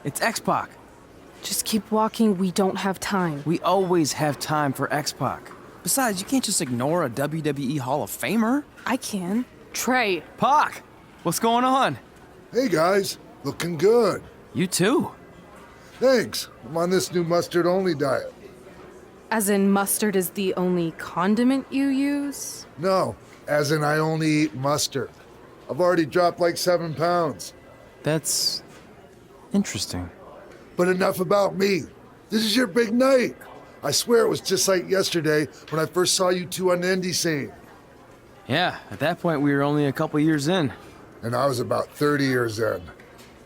It's X-Pac. Just keep walking, we don't have time. We always have time for X-Pac. Besides, you can't just ignore a WWE Hall of Famer. I can. Trey. Pac, what's going on? Hey guys, looking good. You too. Thanks. I'm on this new mustard-only diet. As in mustard is the only condiment you use? No, as in I only eat mustard. I've already dropped like 7 pounds. That's interesting. But enough about me. This is your big night. I swear it was just like yesterday when I first saw you two on the indie scene. Yeah, at that point we were only a couple years in. And I was about 30 years in.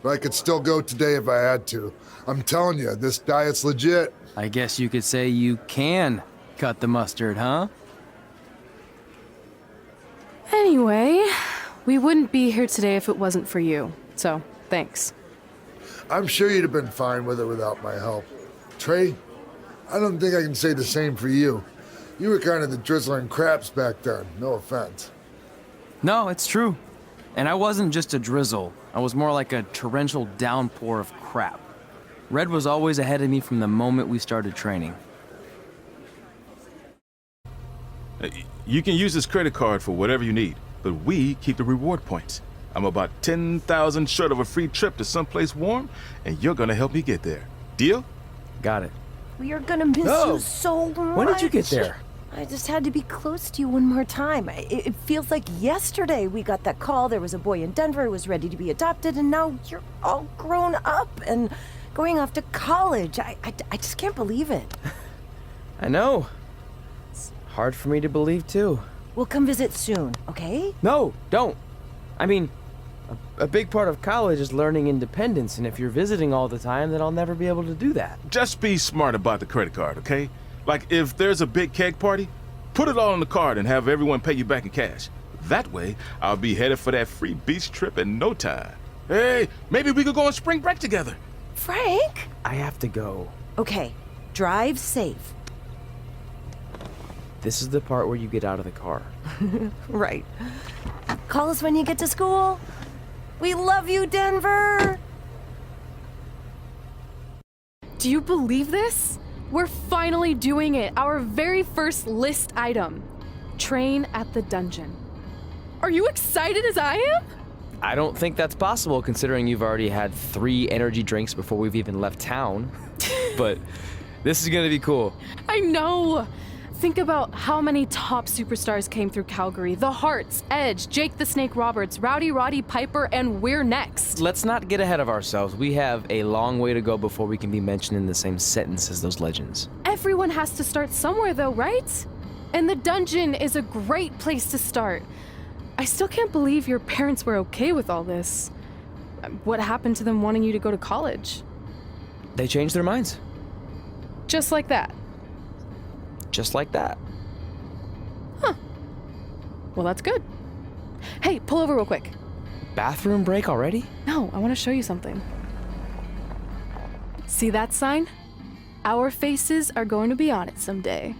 But I could still go today if I had to. I'm telling you, this diet's legit. I guess you could say you can cut the mustard, huh? Anyway, we wouldn't be here today if it wasn't for you. So, thanks. I'm sure you'd have been fine with it without my help. Trey, I don't think I can say the same for you. You were kind of the drizzling craps back then, no offense. No, it's true. And I wasn't just a drizzle. I was more like a torrential downpour of crap. Red was always ahead of me from the moment we started training. You can use this credit card for whatever you need, but we keep the reward points. I'm about 10,000 short of a free trip to someplace warm, and you're gonna help me get there. Deal? Got it. We are gonna miss you so much. When did you get there? I just had to be close to you one more time. It feels like yesterday we got that call. There was a boy in Denver who was ready to be adopted, and now you're all grown up and going off to college. I just can't believe it. I know. It's hard for me to believe, too. We'll come visit soon, okay? No, don't. I mean, a big part of college is learning independence, and if you're visiting all the time, then I'll never be able to do that. Just be smart about the credit card, okay? Like, if there's a big keg party, put it all on the card and have everyone pay you back in cash. That way, I'll be headed for that free beach trip in no time. Hey, maybe we could go on spring break together. Frank? I have to go. Okay, drive safe. This is the part where you get out of the car. Right. Call us when you get to school. We love you, Denver! Do you believe this? We're finally doing it. Our very first list item. Train at the dungeon. Are you excited as I am? I don't think that's possible, considering you've already had 3 energy drinks before we've even left town. But this is gonna be cool. I know. Think about how many top superstars came through Calgary. The Hearts, Edge, Jake the Snake Roberts, Rowdy Roddy Piper, and we're next. Let's not get ahead of ourselves. We have a long way to go before we can be mentioned in the same sentence as those legends. Everyone has to start somewhere though, right? And the dungeon is a great place to start. I still can't believe your parents were okay with all this. What happened to them wanting you to go to college? They changed their minds. Just like that. Just like that. Huh. Well, that's good. Hey, pull over real quick. Bathroom break already? No, I want to show you something. See that sign? Our faces are going to be on it someday.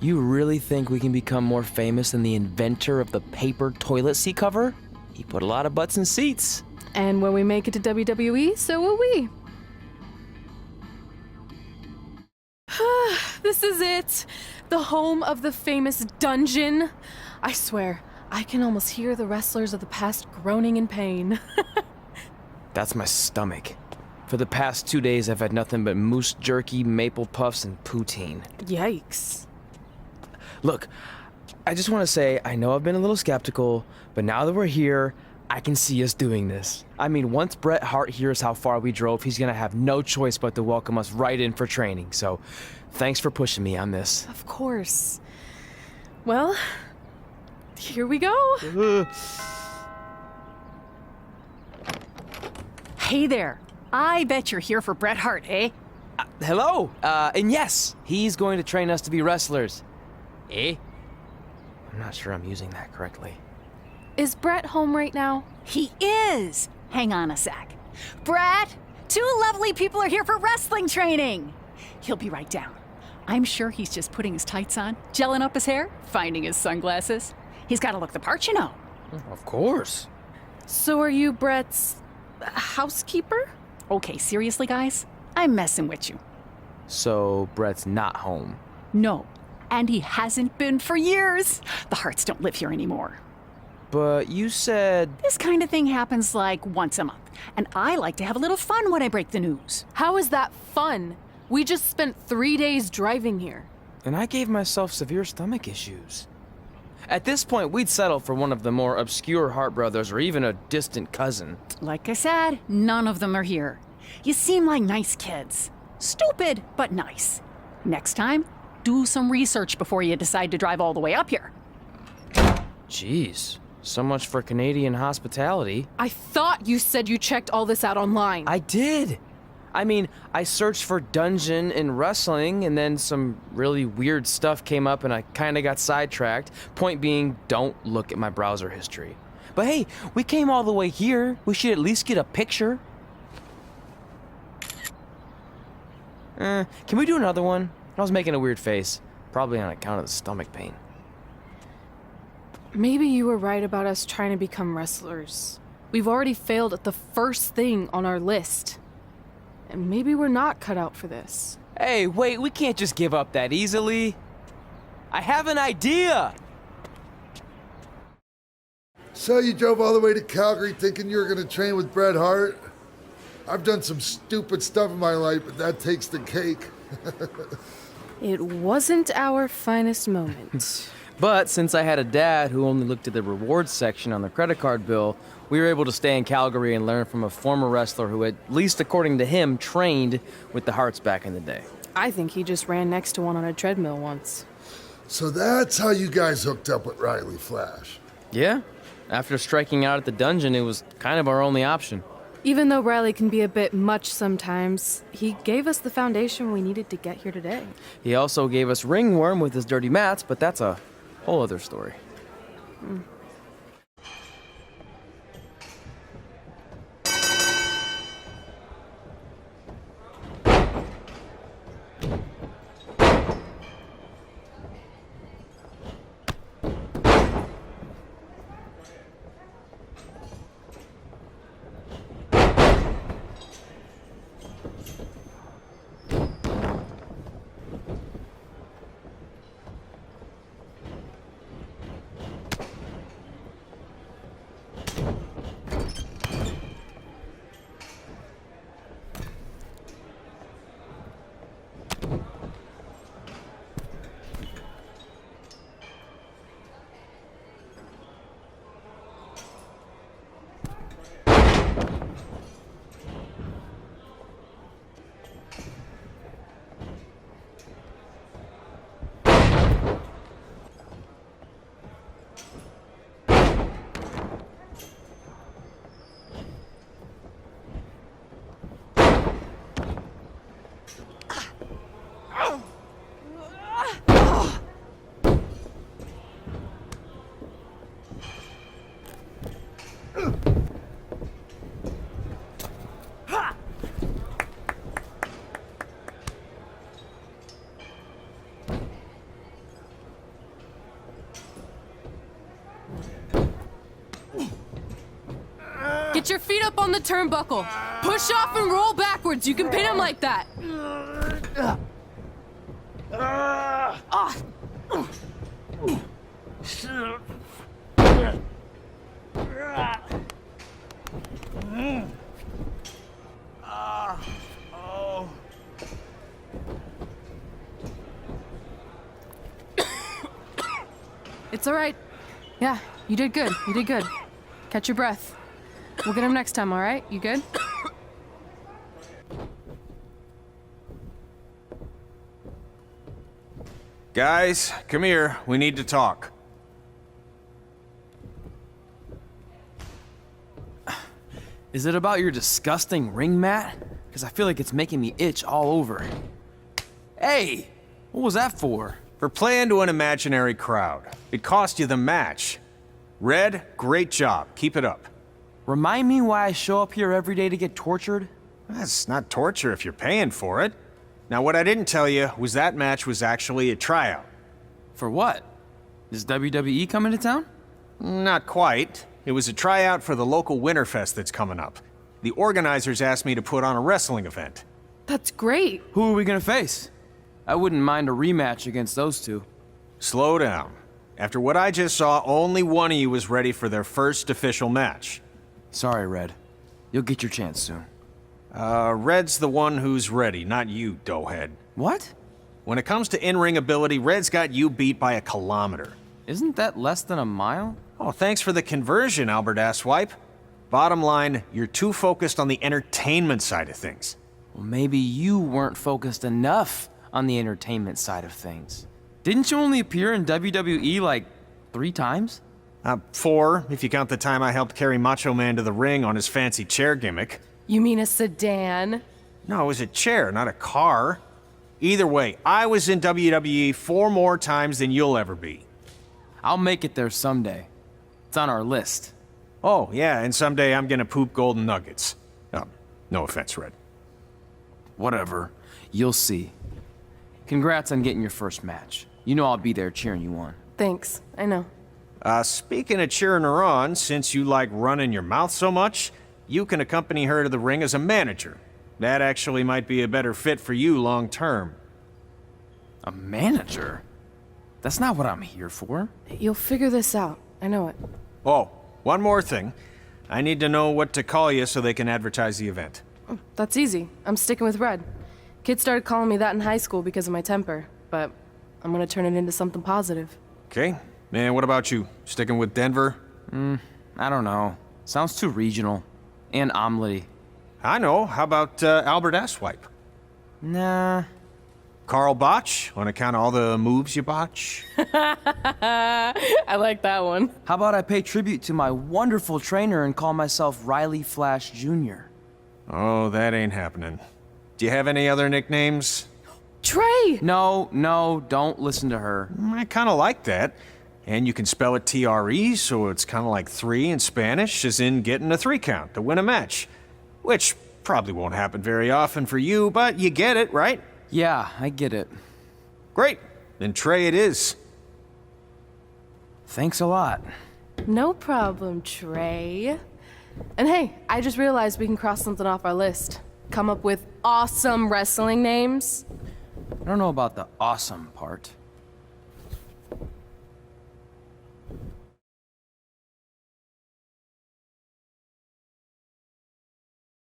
You really think we can become more famous than the inventor of the paper toilet seat cover? He put a lot of butts in seats. And when we make it to WWE, so will we. This is it. The home of the famous dungeon. I swear, I can almost hear the wrestlers of the past groaning in pain. That's my stomach. For the past 2 days, I've had nothing but moose jerky, maple puffs, and poutine. Yikes. Look, I just want to say, I know I've been a little skeptical, but now that we're here, I can see us doing this. I mean, once Bret Hart hears how far we drove, he's gonna have no choice but to welcome us right in for training. So, thanks for pushing me on this. Of course. Well, here we go. Hey there. I bet you're here for Bret Hart, eh? Hello, and yes, he's going to train us to be wrestlers. Eh? I'm not sure I'm using that correctly. Is Bret home right now? He is. Hang on a sec. Bret, 2 lovely people are here for wrestling training. He'll be right down. I'm sure he's just putting his tights on, gelling up his hair, finding his sunglasses. He's got to look the part, you know. Of course. So are you Bret's housekeeper? Okay, seriously, guys? I'm messing with you. So Brett's not home. No, and he hasn't been for years. The Harts don't live here anymore. But you said... This kind of thing happens like once a month, and I like to have a little fun when I break the news. How is that fun? We just spent 3 days driving here. And I gave myself severe stomach issues. At this point, we'd settle for one of the more obscure Hart brothers or even a distant cousin. Like I said, none of them are here. You seem like nice kids. Stupid, but nice. Next time, do some research before you decide to drive all the way up here. Jeez, so much for Canadian hospitality. I thought you said you checked all this out online. I did. I mean, I searched for dungeon in wrestling, and then some really weird stuff came up, and I kind of got sidetracked. Point being, don't look at my browser history. But hey, we came all the way here. We should at least get a picture. Can we do another one? I was making a weird face, probably on account of the stomach pain. Maybe you were right about us trying to become wrestlers. We've already failed at the first thing on our list. And maybe we're not cut out for this. Hey, wait, we can't just give up that easily. I have an idea! So you drove all the way to Calgary thinking you were going to train with Bret Hart? I've done some stupid stuff in my life, but that takes the cake. It wasn't our finest moment. But since I had a dad who only looked at the rewards section on the credit card bill, we were able to stay in Calgary and learn from a former wrestler who, at least according to him, trained with the Harts back in the day. I think he just ran next to one on a treadmill once. So that's how you guys hooked up with Riley Flash. Yeah, after striking out at the dungeon, it was kind of our only option. Even though Riley can be a bit much sometimes, he gave us the foundation we needed to get here today. He also gave us Ringworm with his dirty mats, but that's a whole other story. Get your feet up on the turnbuckle. Push off and roll backwards. You can pin him like that. It's all right. Yeah, you did good. You did good. Catch your breath. We'll get him next time, all right? You good? Guys, come here. We need to talk. Is it about your disgusting ring mat? Because I feel like it's making me itch all over. Hey, what was that for? For playing to an imaginary crowd. It cost you the match. Red, great job. Keep it up. Remind me why I show up here every day to get tortured? That's not torture if you're paying for it. Now, what I didn't tell you was that match was actually a tryout. For what? Is WWE coming to town? Not quite. It was a tryout for the local Winterfest that's coming up. The organizers asked me to put on a wrestling event. That's great. Who are we gonna face? I wouldn't mind a rematch against those two. Slow down. After what I just saw, only one of you was ready for their first official match. Sorry, Red. You'll get your chance soon. Red's the one who's ready, not you, doughhead. What? When it comes to in-ring ability, Red's got you beat by a kilometer. Isn't that less than a mile? Oh, thanks for the conversion, Albert Asswipe. Bottom line, you're too focused on the entertainment side of things. Well, maybe you weren't focused enough on the entertainment side of things. Didn't you only appear in WWE like 3 times? 4, if you count the time I helped carry Macho Man to the ring on his fancy chair gimmick. You mean a sedan? No, it was a chair, not a car. Either way, I was in WWE 4 more times than you'll ever be. I'll make it there someday. It's on our list. Oh, yeah, and someday I'm gonna poop golden nuggets. No offense, Red. Whatever. You'll see. Congrats on getting your first match. You know I'll be there cheering you on. Thanks, I know. Speaking of cheering her on, since you like running your mouth so much, you can accompany her to the ring as a manager. That actually might be a better fit for you long term. A manager? That's not what I'm here for. You'll figure this out. I know it. Oh, one more thing. I need to know what to call you so they can advertise the event. That's easy. I'm sticking with Red. Kids started calling me that in high school because of my temper, but I'm gonna turn it into something positive. Okay. And what about you? Sticking with Denver? I don't know. Sounds too regional. And omelette-y. I know. How about Albert Asswipe? Nah. Carl Botch, on account of all the moves you botch? I like that one. How about I pay tribute to my wonderful trainer and call myself Riley Flash Jr.? Oh, that ain't happening. Do you have any other nicknames? Trey! No, don't listen to her. I kind of like that. And you can spell it T-R-E, so it's kind of like 3 in Spanish, as in getting a 3 count to win a match. Which probably won't happen very often for you, but you get it, right? Yeah, I get it. Great. Then Trey it is. Thanks a lot. No problem, Trey. And hey, I just realized we can cross something off our list. Come up with awesome wrestling names. I don't know about the awesome part.